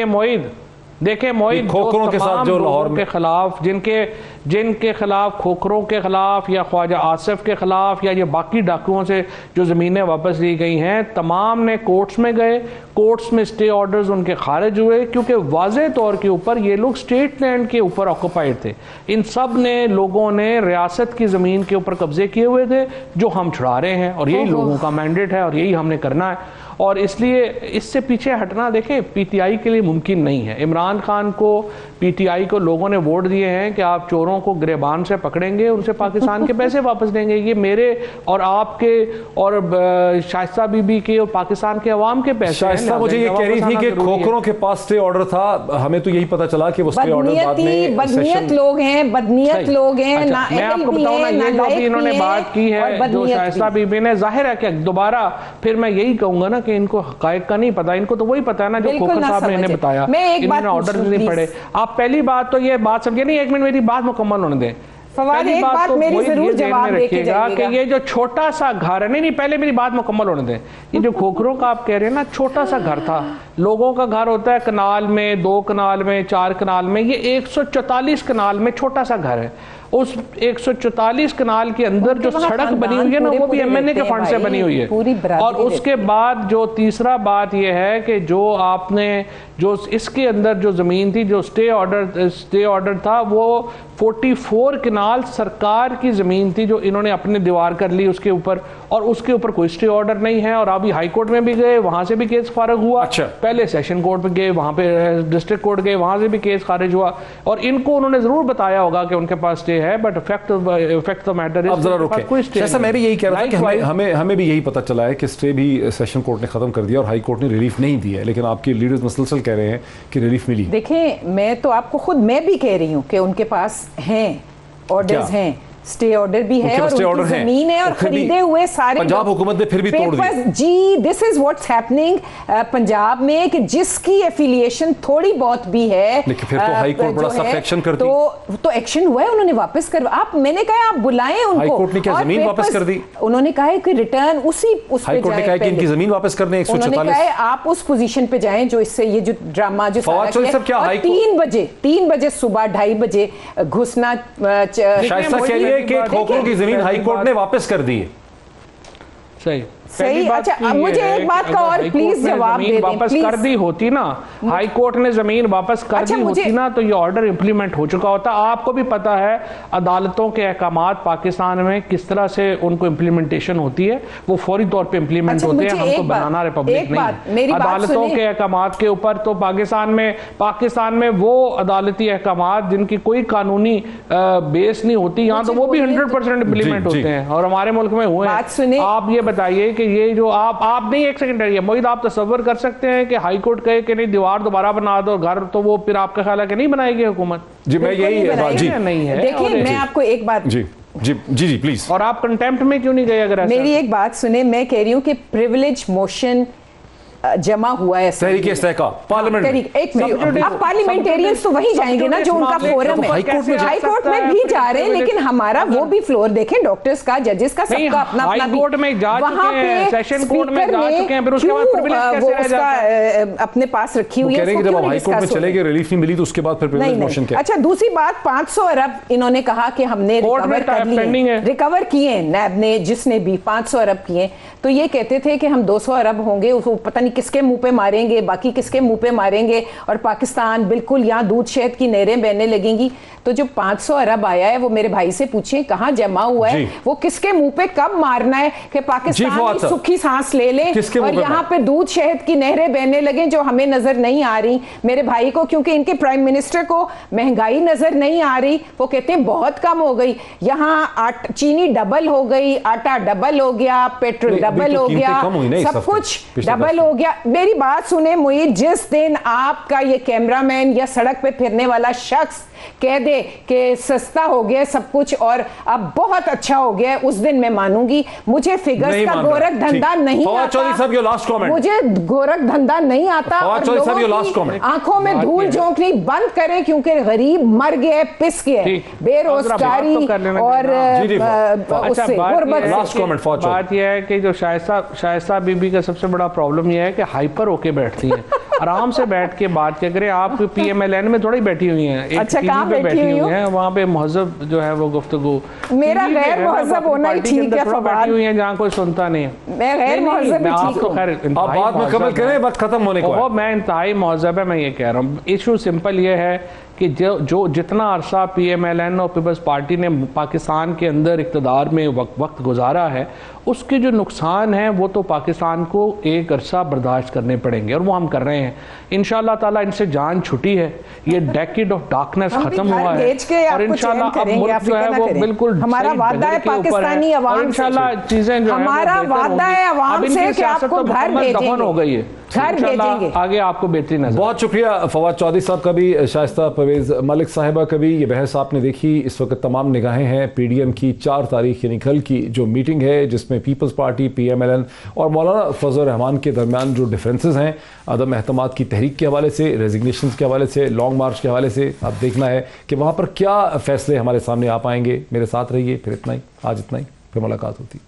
देखे मोहित, खोखरों के साथ जो लाहौर के खिलाफ, जिनके खिलाफ, खोखरों के खिलाफ या ख्वाजा आसिफ के खिलाफ या ये बाकी डाकुओं से जो ज़मीनें वापस ली गई हैं, तमाम ने कोर्ट्स में गए, कोर्ट्स में स्टे ऑर्डर्स उनके खारिज हुए, क्योंकि वाज़े तौर के ऊपर ये लोग स्टेट लैंड के ऊपर ऑक्यूपाइड थे। इन सब ने लोगों ने रियासत की ज़मीन के ऊपर कब्जे किए हुए थे, जो हम छुड़ा रहे हैं, और यही लोगों का मैंडेट है और यही हमने करना है। और इसलिए इससे पीछे हटना देखें PTI के लिए मुमकिन नहीं है। इमरान खान को, PTI को लोगों ने वोट दिए हैं कि आप चोरों को गिरबान से पकड़ेंगे, उनसे पाकिस्तान के पैसे वापस देंगे। ये मेरे और आपके और शाइस्ता बीबी के और पाकिस्तान के अवाम के पैसे हैं। मुझे ये कह रही थी कि खोखरों के पास स्टे ऑर्डर था, हमें तो यही पता चला कि वो स्टे ऑर्डर बाद में बदनीयत लोग हैं, बदनीयत लोग हैं। मैं आपको बताऊं ना, ये जो भी इन्होंने बात की है जो शाइस्ता बीबी ने, जाहिर है कि दोबारा फिर मैं यही कहूंगा ना कि इनको हकायक का नहीं पता, इनको तो वही पता है ना जो खोखर साहब ने इन्हें बताया, इन्होंने ऑर्डर नहीं पढ़े। आप पहली बात तो ये बात समझे नहीं, 1 मिनट मेरी बात मुकम्मल होने दें। फवाद, एक बात तो मेरी जरूर जवाब देके जाइएगा कि ये जो छोटा सा घर है, नहीं पहले मेरी बात मुकम्मल होने दें। ये जो खोखरों का आप कह रहे हैं ना, छोटा सा घर था, लोगों का घर होता है कनाल में, 2 कनाल में, 4 कनाल में, ये 144 कनाल में छोटा सा घर है। उस 144 कनाल के अंदर जो सड़क बनी हुई है ना, वो भी एमएनए के फंड से बनी हुई है। और उसके बाद जो तीसरा बात यह है कि जो आपने जो इसके अंदर जो जमीन थी, जो स्टे ऑर्डर था, वो 44 कनाल सरकार की जमीन थी जो इन्होंने अपने दीवार कर ली उसके ऊपर, और उसके ऊपर कोई स्टे ऑर्डर नहीं है। और अभी हाई कोर्ट में भी गए, वहां से भी केस खारिज हुआ। अच्छा। पहले सेशन कोर्ट में गए, वहां पे डिस्ट्रिक्ट कोर्ट गए, वहां से भी केस खारिज हुआ। और इनको उन्होंने जरूर बताया होगा कि उनके पास स्टे है, बट फैक्ट द मैटर अब जरा रुके, जैसा मैं भी यही कह रहा था कि हमें भी यही पता चला है कि स्टे भी सेशन कोर्ट ने खत्म कर दिया और हाई कोर्ट ने रिलीफ नहीं दी है, लेकिन आपके लीडर्स मुसलसल कह रहे हैं कि रिलीफ मिली। देखें, मैं तो आपको खुद मैं भी कह रही हूँ कि उनके पास हैं ऑर्डर्स, हैं स्टे ऑर्डर भी है और उनकी जमीन है और खरीदे हुए सारे पंजाब हुकूमत ने फिर भी तोड़ दिए। जी, this is what's happening Punjab में, कि जिसकी एफिलिएशन थोड़ी बहुत भी है, लेकिन फिर तो हाई कोर्ट बड़ा सख्त एक्शन करती, तो एक्शन हुआ है, उन्होंने वापस कर, आप मैंने कहा आप बुलाएं उनको। हाई कोर्ट ने क्या जमीन वापस कर दी? उन्होंने कहा है कि रिटर्न उसी उस हाई कोर्ट ने कहा कि इनकी जमीन वापस कर दें 144। उन्होंने कहा है आप उस पोजीशन पे जाएं जो इससे ये जो ड्रामा जो सारा है, 3 बजे सुबह 2:30 बजे घुसना। शायद कह रही है कि ठोकरों की जमीन हाई कोर्ट ने वापस कर दी है। सही सही। अच्छा, मुझे एक बात का और प्लीज जवाब दे दें। वापस कर दी होती ना, हाई कोर्ट ने जमीन वापस कर दी होती ना, तो ये ऑर्डर इंप्लीमेंट हो चुका होता। आपको भी पता है अदालतों के अहकामात पाकिस्तान में किस तरह से उनको इम्प्लीमेंटेशन होती है, वो फौरी तौर पे इम्प्लीमेंट होते हैं। हम तो बनाना रिपब्लिक नहीं, अदालतों के अहकामात के ऊपर तो पाकिस्तान में वो अदालती अहकामात जिनकी कोई कानूनी बेस नहीं होती, यहाँ तो वो भी 100% इम्प्लीमेंट होते हैं और हमारे मुल्क में हुए हैं। आप ये बताइए कि ये जो आप नहीं, एक सेकंड रहिए मोहित, आप तसव्वुर कर सकते हैं कि हाई कोर्ट कहे कि नहीं दीवार दोबारा बना दो घर, तो वो फिर आपका ख्याल है कि नहीं बनाएगी हुकूमत? जी, मैं यही जी नहीं है। देखिए, मैं आपको एक बात जी प्लीज। और आप कंटेम्प्ट में क्यों नहीं गए? अगर मेरी एक बात सुने, मैं कह रही हूँ कि प्रिविलेज मोशन जमा हुआ है तहरीक इस्तेहकाम पार्लियामेंट में। एक मिनट, अब पार्लियामेंटेरियंस तो वही जाएंगे ना जो उनका फोरम है। हाई कोर्ट में भी जा रहे हैं, लेकिन हमारा वो भी फ्लोर देखें, डॉक्टर्स का, जजेस का, सबका अपना हाई कोर्ट में जा चुके हैं, सेशन कोर्ट में जा चुके हैं, फिर उसके बाद प्रिविलेज कैसे रह जाता है? अपने पास रखी हुई है। जब हाई कोर्ट में चले गए, रिलीफ नहीं मिली, तो उसके बाद फिर प्रिविलेज मोशन क्या? अच्छा, दूसरी बात, 500 अरब इन्होंने कहा कि हमने रिकवर किए, नैब ने, जिसने भी 500 अरब किए, तो ये कहते थे कि हम 200 अरब होंगे, उसको पता नहीं किसके मुंह पे मारेंगे, बाकी किसके मुंह पे मारेंगे, और पाकिस्तान बिल्कुल यहाँ दूध शहद की नहरें बहने लगेंगी। तो जो 500 अरब आया है, वो मेरे भाई से पूछें कहाँ जमा हुआ है, वो किसके मुंह पे कब मारना है कि पाकिस्तान सुखी सांस ले ले और यहाँ पे दूध शहद की नहरें बहने लगे जो हमें नजर नहीं आ रही मेरे भाई को, क्योंकि इनके प्राइम मिनिस्टर को महंगाई नजर नहीं आ रही। वो कहते हैं बहुत कम हो गई, यहाँ चीनी डबल हो गई, आटा डबल हो गया, पेट्रोल डबल हो गया, सब कुछ डबल हो गया। मेरी बात सुने मुईद, जिस दिन आपका ये कैमरामैन या सड़क पे फिरने वाला शख्स कह दे कि सस्ता हो गया सब कुछ और अब बहुत अच्छा हो गया, उस दिन मैं मानूंगी। मुझे फिगर्स का गोरख धंधा नहीं आता, मुझे गोरख धंधा नहीं आता। आंखों में धूल झोंकनी बंद करें, क्योंकि गरीब मर गए, पिस गए, बेरोजगारी और बात यह है कि जो शाइस्ता बीबी का सबसे बड़ा प्रॉब्लम यह है कि हाइपर होके बैठती है। आराम से बैठ के बात क्या करें, आप PMLN में थोड़ी बैठी हुई हैं, अच्छा कहाँ बैठी हुई हैं, वहाँ पे महजब जो है वो गुफ्तगू, मेरा गैर महजब होना ही ठीक है, बैठी हुई हैं जहाँ कोई सुनता नहीं है। मैं गैर महजब आप तो खैर बात में कमल करें, वक्त खत्म होने को, मैं इंतहाई महजब है, मैं ये कह रहा हूँ। इशू सिंपल ये है कि जो जितना अरसा PMLN और पीपल्स पार्टी ने पाकिस्तान के अंदर इक़्तिदार में वक्त गुजारा है, उसके जो नुकसान हैं वो तो पाकिस्तान को एक अरसा बर्दाश्त करने पड़ेंगे, और वो हम कर रहे हैं। इंशाल्लाह ताला इनसे जान छुटी है, ये डेकेड ऑफ डार्कनेस खत्म हुआ है, और इंशाल्लाह अब मुल्क जो है वो बिल्कुल हमारा वादा है पाकिस्तानी अवाम से, इंशाल्लाह चीजें जो हमारा वादा है अवाम से कि आपको घर भेजेंगे, हो गई है, घर भेजेंगे, आगे आपको बेहतरी नजर। बहुत शुक्रिया फवाद चौधरी साहब का भी, शाइस्ता परवेज मलिक साहिबा का भी। ये बहस आपने देखी, इस वक्त तमाम निगाहें हैं PDM की 4 तारीख यानी कल की जो मीटिंग है, जिसमें पीपल्स पार्टी, PMLN और मौलाना फजल रहमान के दरमियान जो डिफरेंसेस हैं, अदम एहतमाद की तहरीक के हवाले से, रेजिग्नेशन के हवाले से, लॉन्ग मार्च के हवाले से, अब देखना है कि वहाँ पर क्या फैसले हमारे सामने आ पाएंगे। मेरे साथ रहिए, फिर इतना ही, आज इतना ही, फिर मुलाकात होती।